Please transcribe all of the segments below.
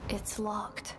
It's locked.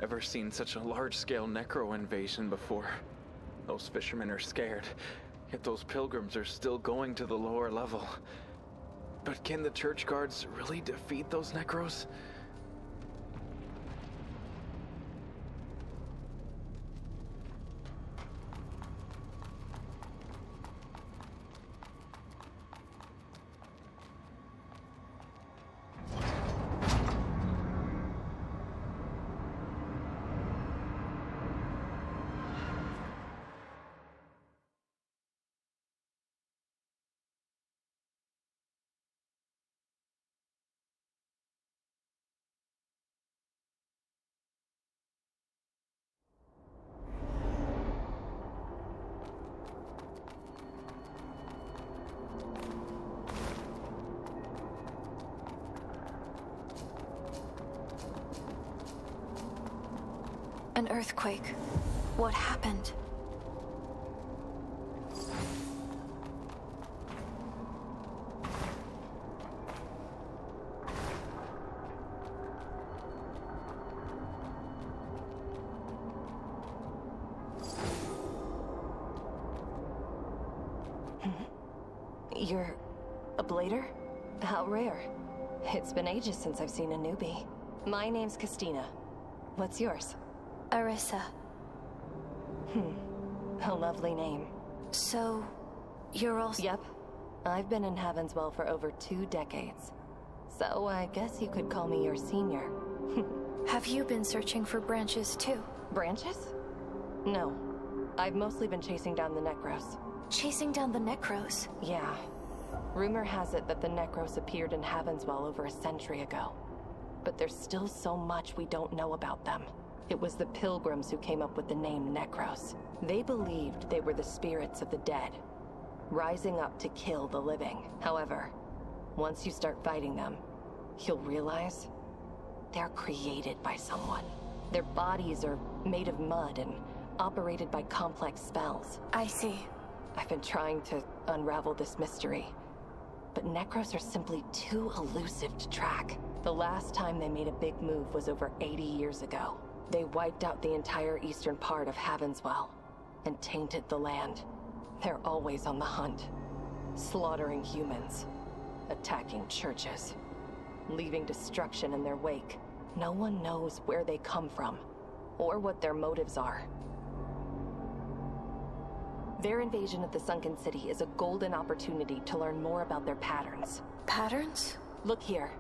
ever seen such a large-scale necro invasion before. Those fishermen are scared, yet those pilgrims are still going to the lower level. But can the church guards really defeat those necros? An earthquake. What happened? You're a blader? How rare. It's been ages since I've seen a newbie. My name's Christina. What's yours? Arissa. A lovely name. So, you're also— Yep. I've been in Heavenswell for over 2 decades. So I guess you could call me your senior. Have you been searching for branches too? Branches? No. I've mostly been chasing down the Necros. Chasing down the necros? Yeah. Rumor has it that the Necros appeared in Heavenswell over a century ago. But there's still so much we don't know about them. It was the Pilgrims who came up with the name Necros. They believed they were the spirits of the dead, rising up to kill the living. However, once you start fighting them, you'll realize they're created by someone. Their bodies are made of mud and operated by complex spells. I see. I've been trying to unravel this mystery, but Necros are simply too elusive to track. The last time they made a big move was over 80 years ago. They wiped out the entire eastern part of Heavenswell and tainted the land. They're always on the hunt, slaughtering humans, attacking churches, leaving destruction in their wake. No one knows where they come from or what their motives are. Their invasion of the Sunken City is a golden opportunity to learn more about their patterns. Patterns? Look here.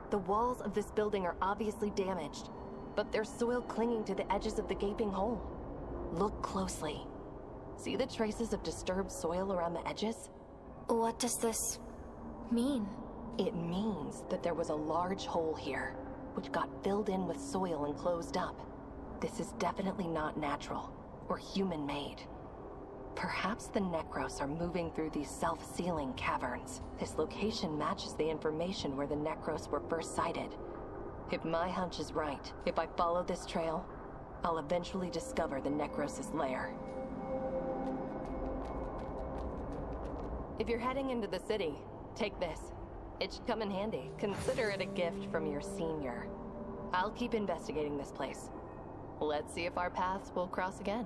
The walls of this building are obviously damaged, but there's soil clinging to the edges of the gaping hole. Look closely. See the traces of disturbed soil around the edges? What does this mean? It means that there was a large hole here, which got filled in with soil and closed up. This is definitely not natural or human-made. Perhaps the Necros are moving through these self-sealing caverns. This location matches the information where the Necros were first sighted. If my hunch is right, if I follow this trail, I'll eventually discover the Necros' lair. If you're heading into the city, take this. It should come in handy. Consider it a gift from your senior. I'll keep investigating this place. Let's see if our paths will cross again.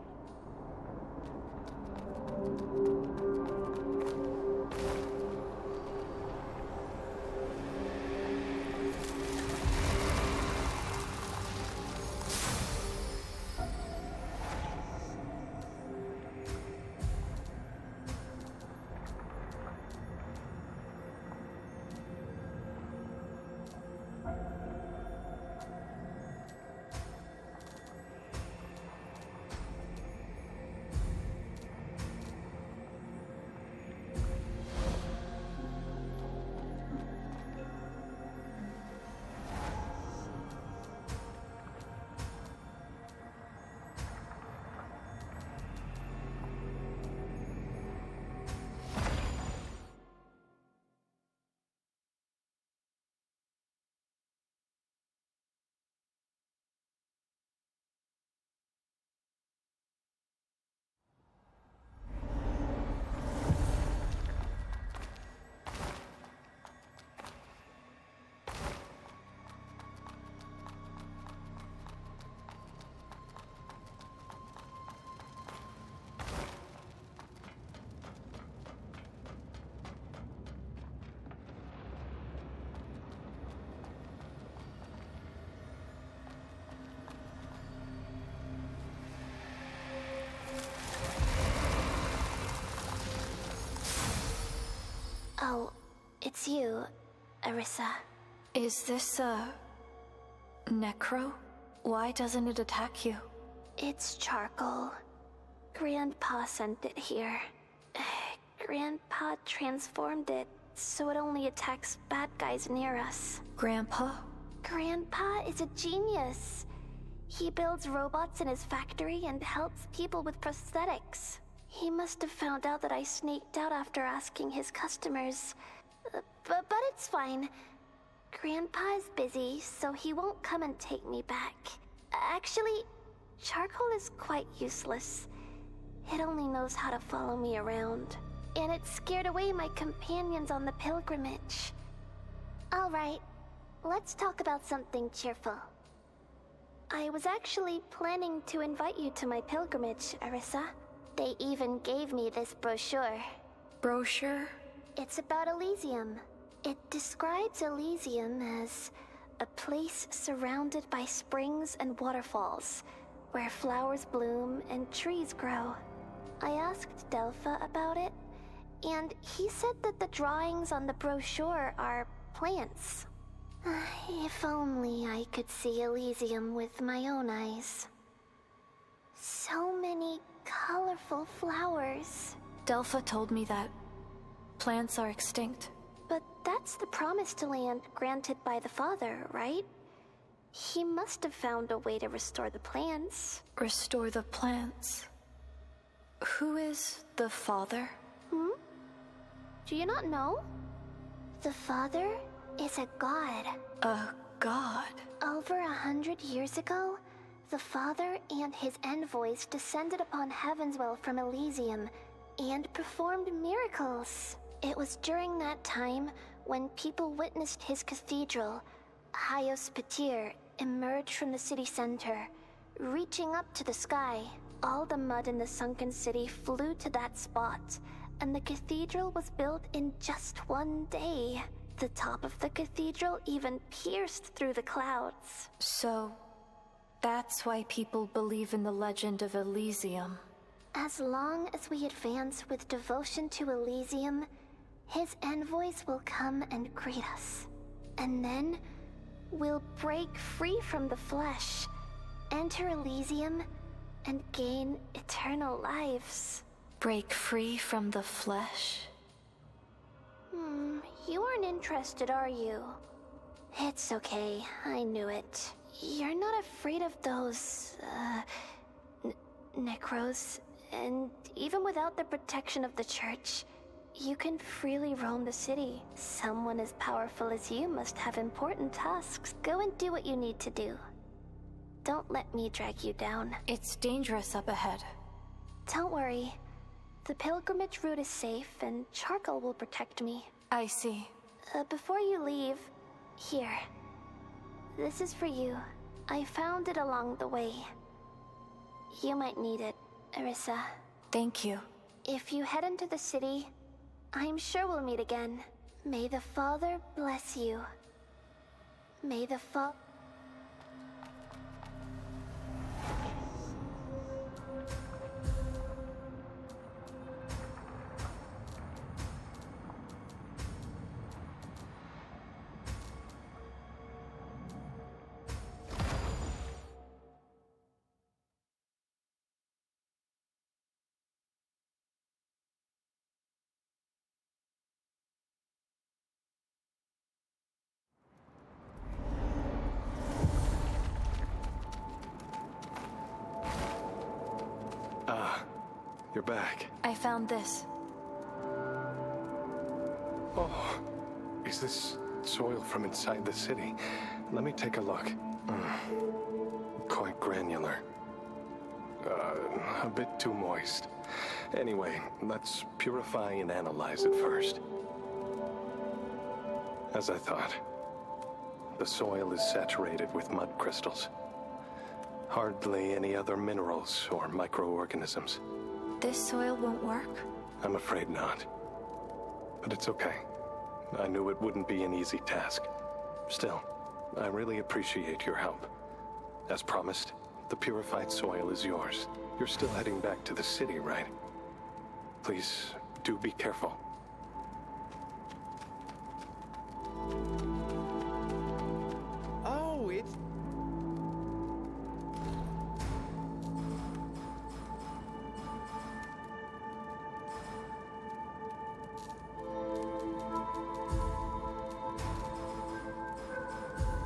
It's you, Arissa. Is this a necro? Why doesn't it attack you? It's charcoal. Grandpa sent it here. Grandpa transformed it so it only attacks bad guys near us. Grandpa? Grandpa is a genius. He builds robots in his factory and helps people with prosthetics. He must have found out that I sneaked out after asking his customers. But it's fine. Grandpa is busy, so he won't come and take me back. Actually, charcoal is quite useless. It only knows how to follow me around. And it scared away my companions on the pilgrimage. Alright, let's talk about something cheerful. I was actually planning to invite you to my pilgrimage, Arissa. They even gave me this brochure. Brochure? It's about Elysium. It describes Elysium as a place surrounded by springs and waterfalls, where flowers bloom and trees grow. I asked Delpha about it, and he said that the drawings on the brochure are plants. If only I could see Elysium with my own eyes. So many colorful flowers. Delpha told me that plants are extinct. But that's the promised land granted by the Father, right? He must have found a way to restore the plants. Restore the plants. Who is the Father? Do you not know? The Father is a god. A god? Over 100 years ago, the Father and his envoys descended upon Heavenswell from Elysium and performed miracles. It was during that time when people witnessed his cathedral, Hyos Patir, emerge from the city center, reaching up to the sky. All the mud in the sunken city flew to that spot, and the cathedral was built in just one day. The top of the cathedral even pierced through the clouds. So, that's why people believe in the legend of Elysium. As long as we advance with devotion to Elysium, his envoys will come and greet us. And then, we'll break free from the flesh, enter Elysium, and gain eternal lives. Break free from the flesh? You aren't interested, are you? It's okay, I knew it. You're not afraid of those, necros, and even without the protection of the church, you can freely roam the city. Someone as powerful as you must have important tasks. Go and do what you need to do. Don't let me drag you down. It's dangerous up ahead. Don't worry. The pilgrimage route is safe, and charcoal will protect me. I see. Before you leave, here. This is for you. I found it along the way. You might need it, Arissa. Thank you. If you head into the city, I'm sure we'll meet again. May the Father bless you. May the You're back. I found this. Oh, is this soil from inside the city? Let me take a look. Quite granular. A bit too moist. Anyway, let's purify and analyze it first. As I thought, the soil is saturated with mud crystals. Hardly any other minerals or microorganisms. This soil won't work? I'm afraid not. But it's okay. I knew it wouldn't be an easy task. Still, I really appreciate your help. As promised, the purified soil is yours. You're still heading back to the city, right? Please, do be careful.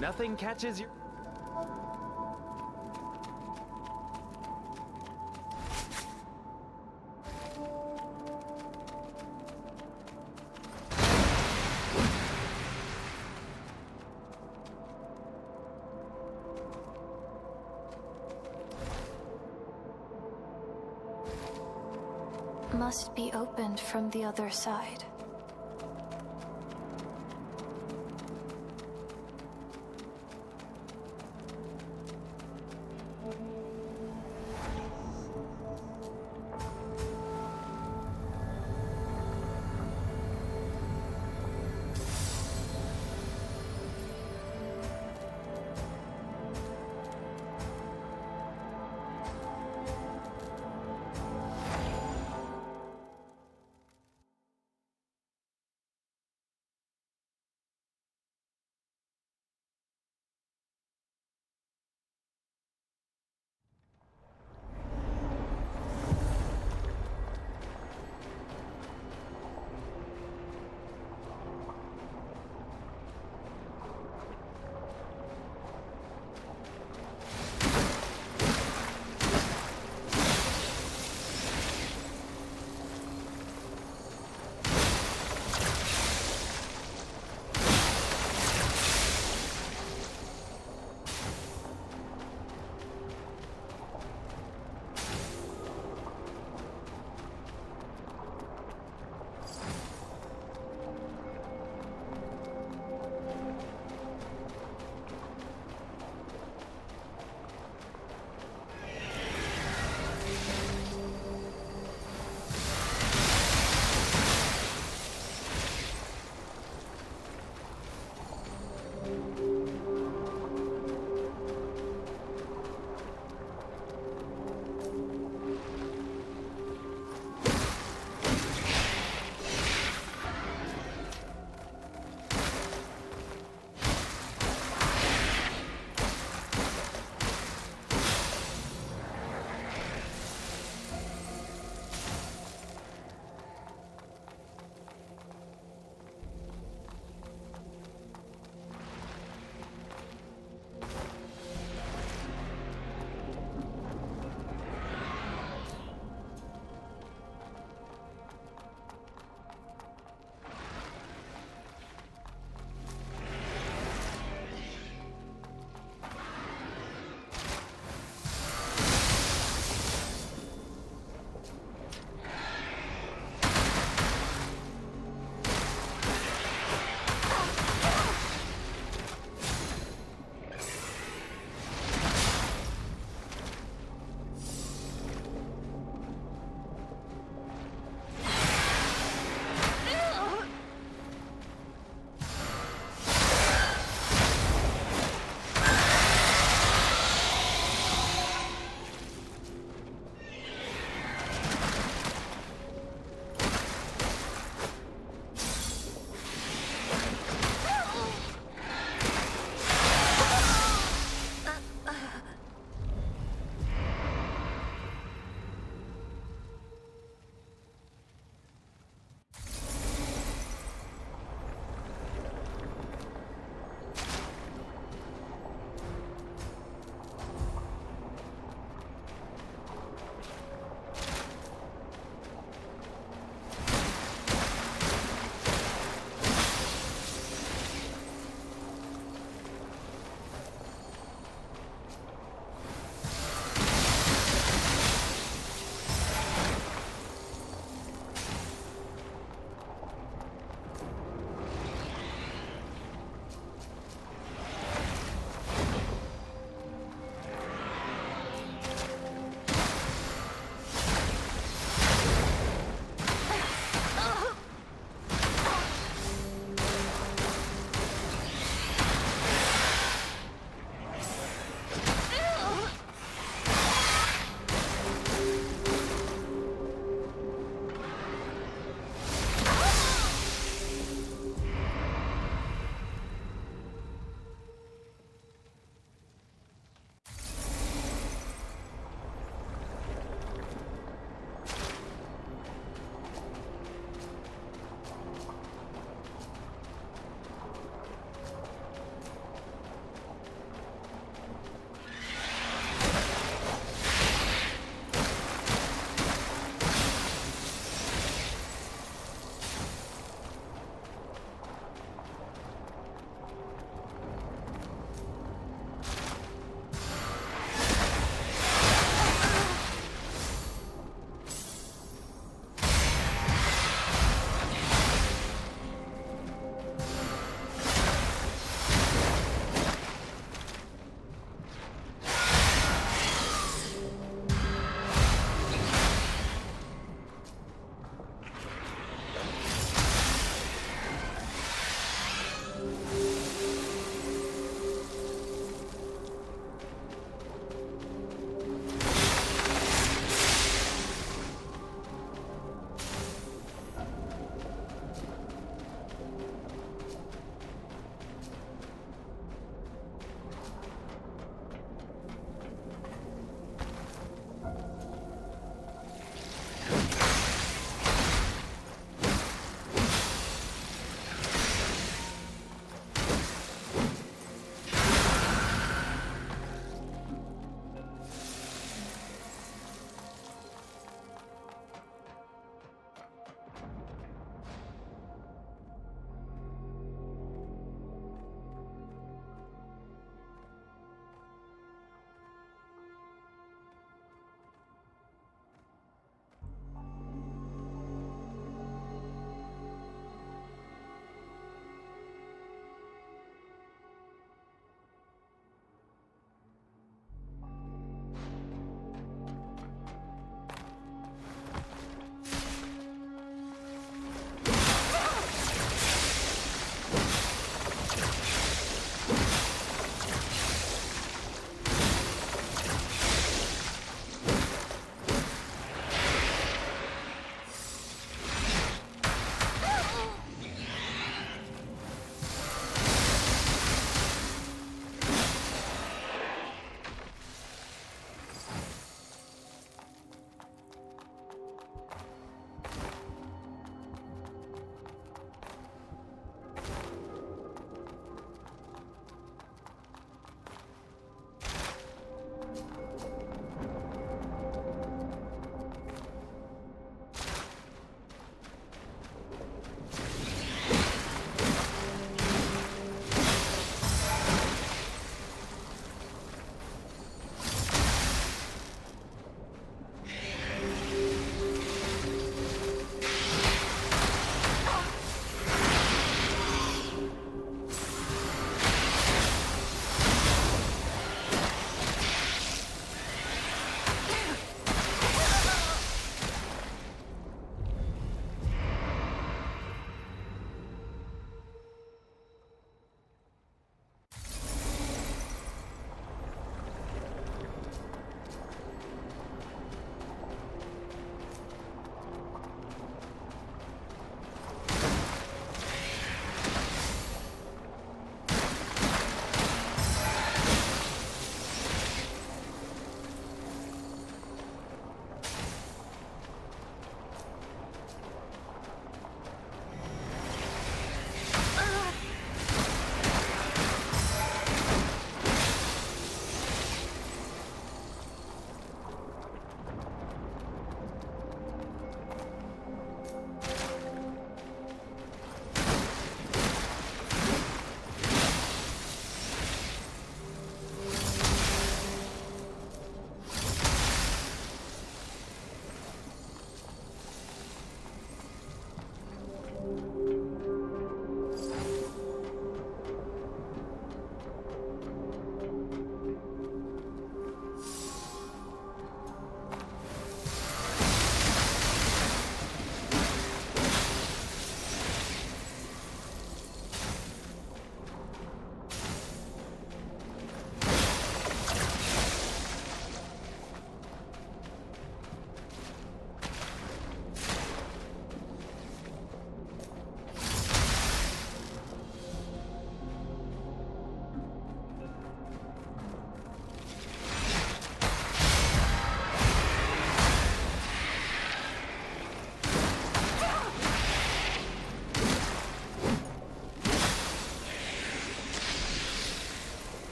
Nothing catches your... Must be opened from the other side.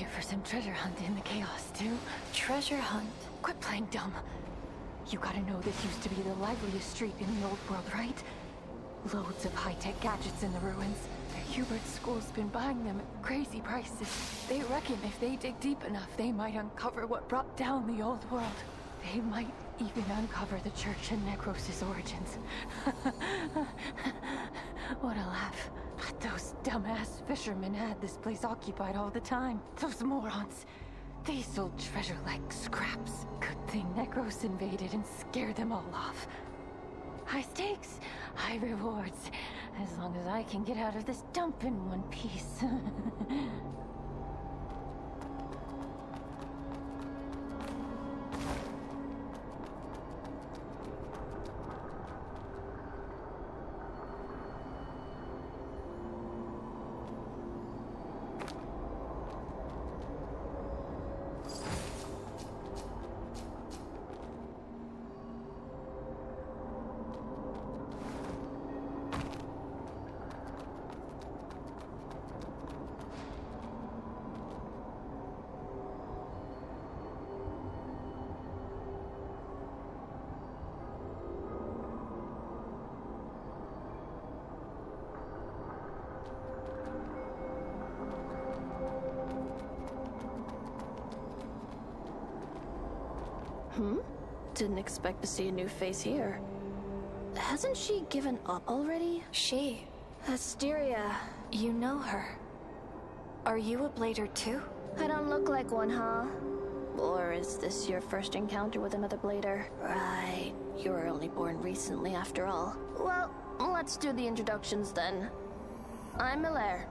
here for some treasure hunt in the chaos, too. Treasure hunt? Quit playing dumb. You gotta know this used to be the liveliest street in the old world, right? Loads of high-tech gadgets in the ruins. The Hubert School's been buying them at crazy prices. They reckon if they dig deep enough, they might uncover what brought down the old world. They might even uncover the church and Necros' origins. What a laugh. But those dumbass fishermen had this place occupied all the time. Those morons. They sold treasure like scraps. Good thing Necros invaded and scared them all off. High stakes, high rewards. As long as I can get out of this dump in one piece. Didn't expect to see a new face here. Hasn't she given up already? She. Asteria. You know her. Are you a blader too? I don't look like one, huh? Or is this your first encounter with another blader? Right. You were only born recently after all. Well, let's do the introductions then. I'm Hilaire.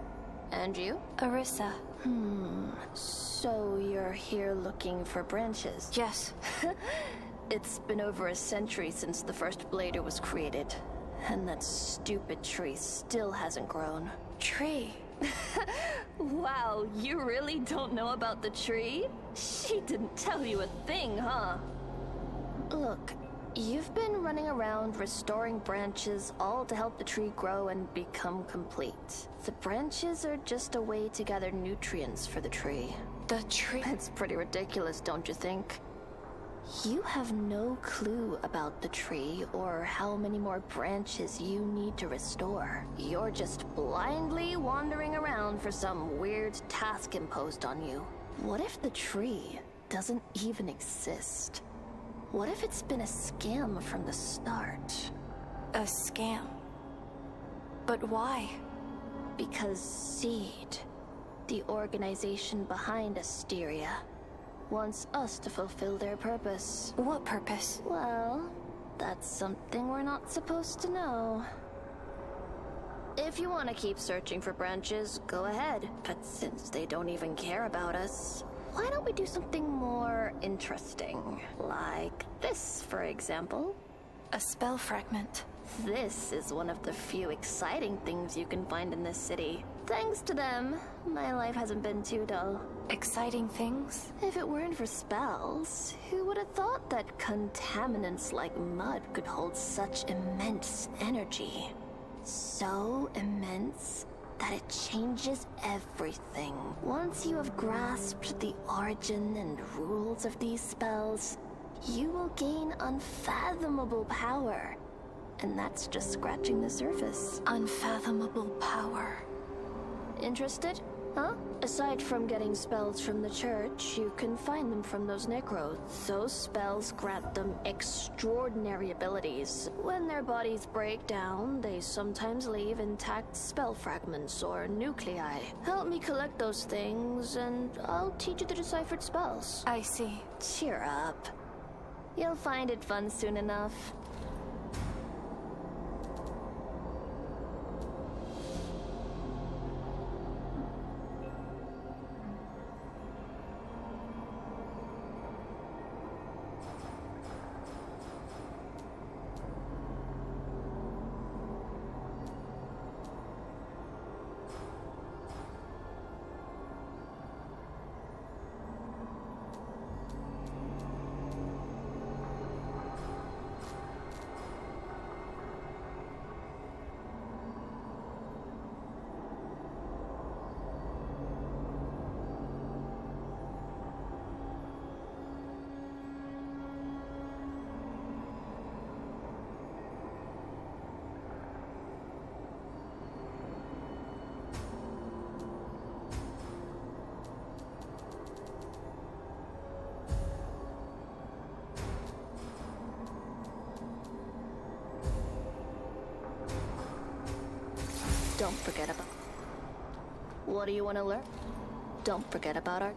And you? Arissa. So you're here looking for branches? Yes. It's been over a century since the first blader was created. And that stupid tree still hasn't grown. Tree. Wow, you really don't know about the tree? She didn't tell you a thing, huh? Look, you've been running around restoring branches all to help the tree grow and become complete. The branches are just a way to gather nutrients for the tree. The tree. It's pretty ridiculous, don't you think? You have no clue about the tree or how many more branches you need to restore. You're just blindly wandering around for some weird task imposed on you. What if the tree doesn't even exist? What if it's been a scam from the start? A scam. But why? Because Seed, the organization behind Asteria, wants us to fulfill their purpose. What purpose? Well, that's something we're not supposed to know. If you want to keep searching for branches, go ahead. But since they don't even care about us, why don't we do something more interesting? Like this, for example. A spell fragment. This is one of the few exciting things you can find in this city. Thanks to them, my life hasn't been too dull. Exciting things? If it weren't for spells, who would have thought that contaminants like mud could hold such immense energy? So immense that it changes everything. Once you have grasped the origin and rules of these spells, you will gain unfathomable power. And that's just scratching the surface. Unfathomable power. Interested? Huh? Aside from getting spells from the church, you can find them from those Necros. Those spells grant them extraordinary abilities. When their bodies break down, they sometimes leave intact spell fragments or nuclei. Help me collect those things, and I'll teach you the deciphered spells. I see. Cheer up. You'll find it fun soon enough. Don't forget about... What do you want to learn? Don't forget about our...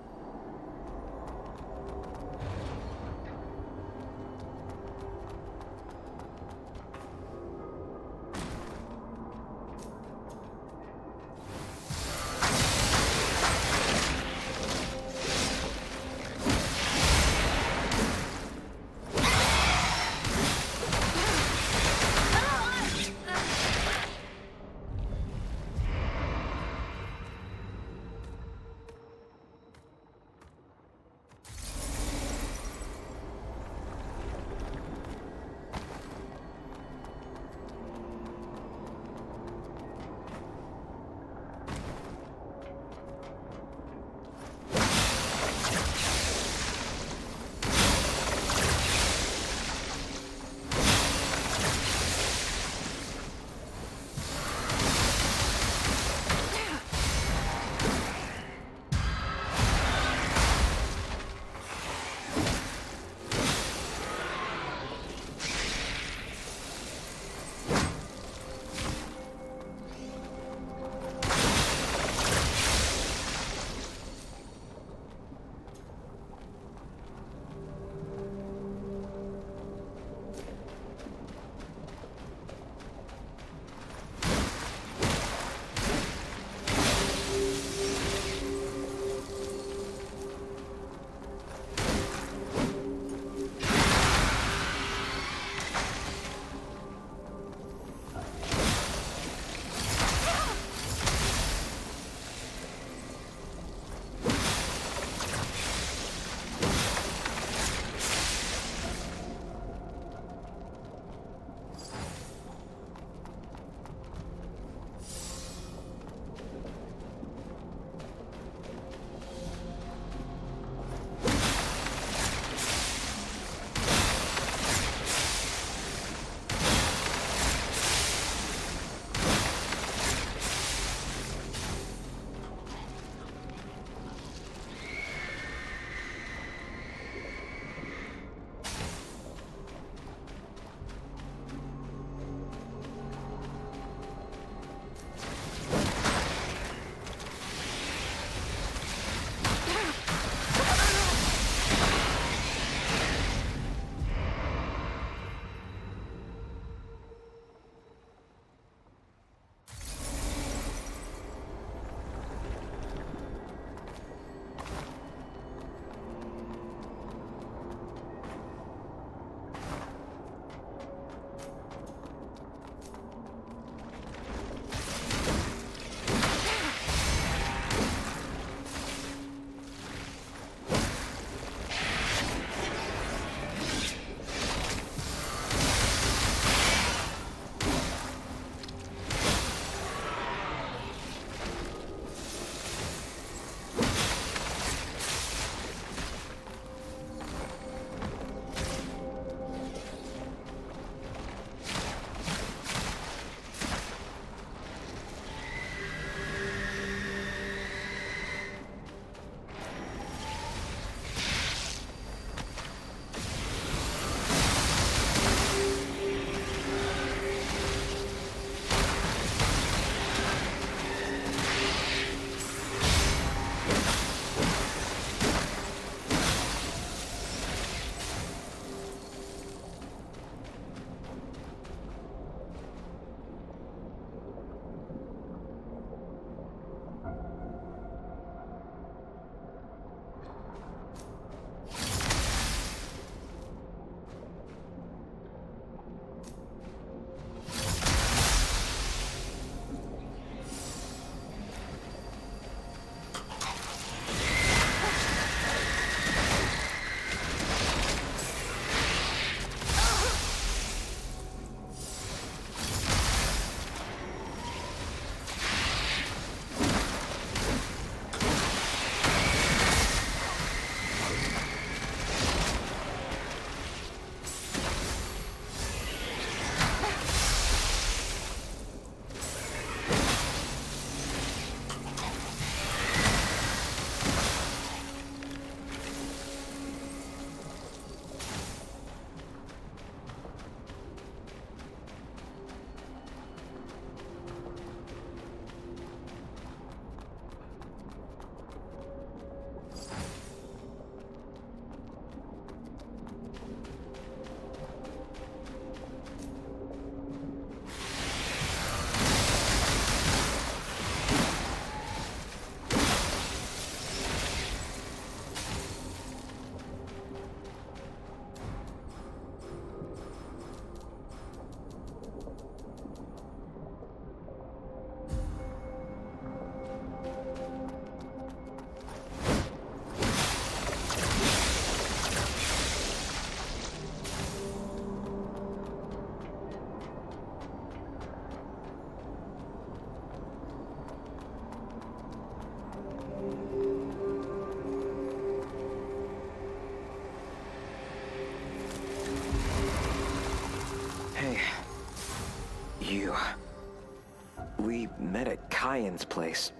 met at Kyan's place,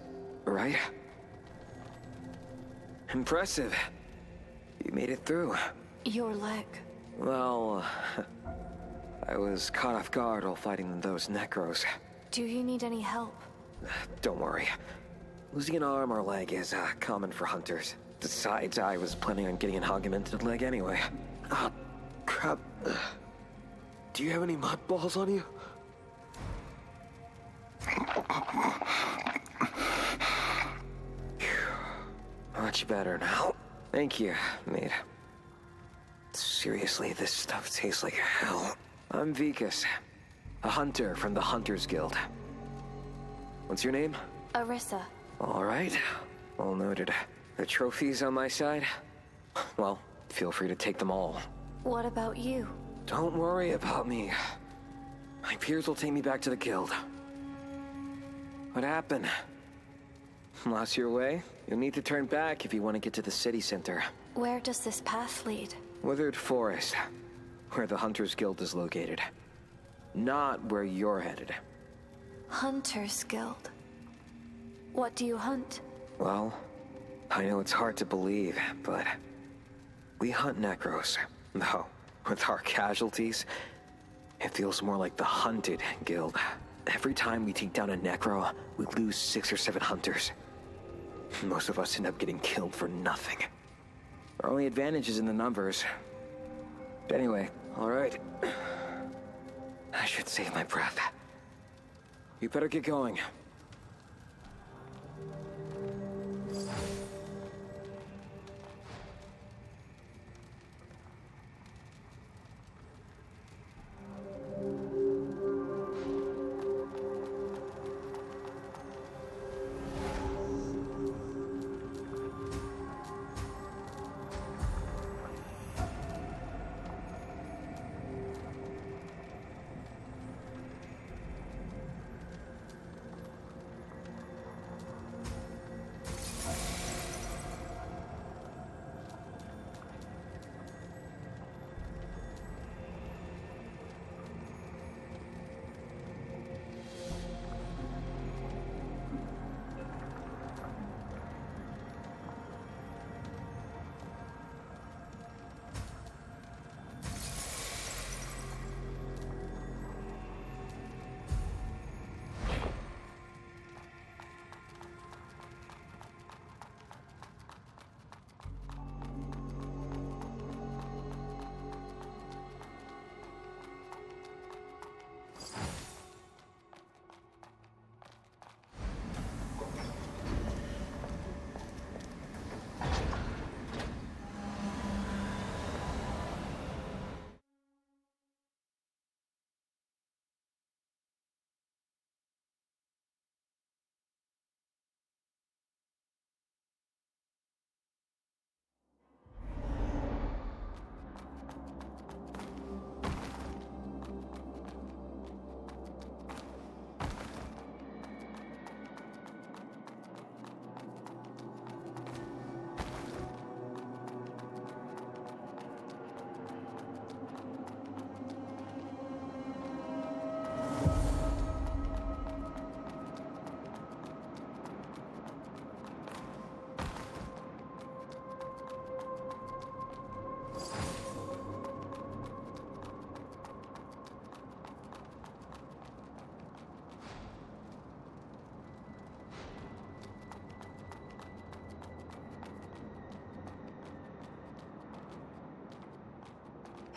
right? Impressive. You made it through. Your leg. Well, I was caught off guard while fighting those Necros. Do you need any help? Don't worry. Losing an arm or leg is common for hunters. Besides, I was planning on getting an augmented leg anyway. Ah, crap. Do you have any mud balls on you? Much better now. Thank you, mate. Seriously, this stuff tastes like hell. I'm Vikas, a hunter from the Hunters Guild. What's your name? Arissa. All right, all noted. The trophies on my side? Well, feel free to take them all. What about you? Don't worry about me. My peers will take me back to the guild. What happened? Lost your way? You'll need to turn back if you want to get to the city center. Where does this path lead? Withered Forest, where the Hunters Guild is located. Not where you're headed. Hunters Guild. What do you hunt? Well, I know it's hard to believe, but we hunt Necros. Though, with our casualties, it feels more like the Hunted Guild. Every time we take down a Necro, we lose 6 or 7 hunters. Most of us end up getting killed for nothing. Our only advantage is in the numbers. But anyway, all right. I should save my breath. You better get going.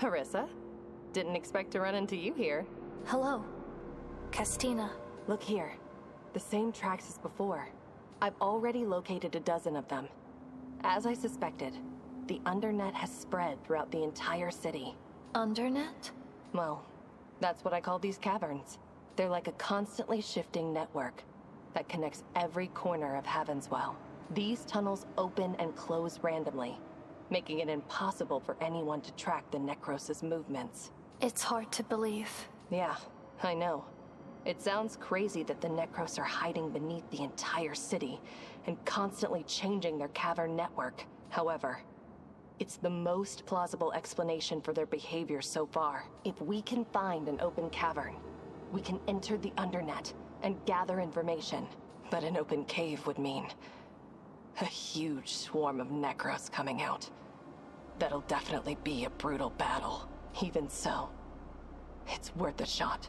Arissa? Didn't expect to run into you here. Hello. Castina. Look here. The same tracks as before. I've already located a dozen of them. As I suspected, the Undernet has spread throughout the entire city. Undernet? Well, that's what I call these caverns. They're like a constantly shifting network that connects every corner of Havenswell. These tunnels open and close randomly, making it impossible for anyone to track the Necros' movements. It's hard to believe. Yeah, I know. It sounds crazy that the Necros are hiding beneath the entire city and constantly changing their cavern network. However, it's the most plausible explanation for their behavior so far. If we can find an open cavern, we can enter the Undernet and gather information. But an open cave would mean a huge swarm of Necros coming out. That'll definitely be a brutal battle. Even so, it's worth a shot.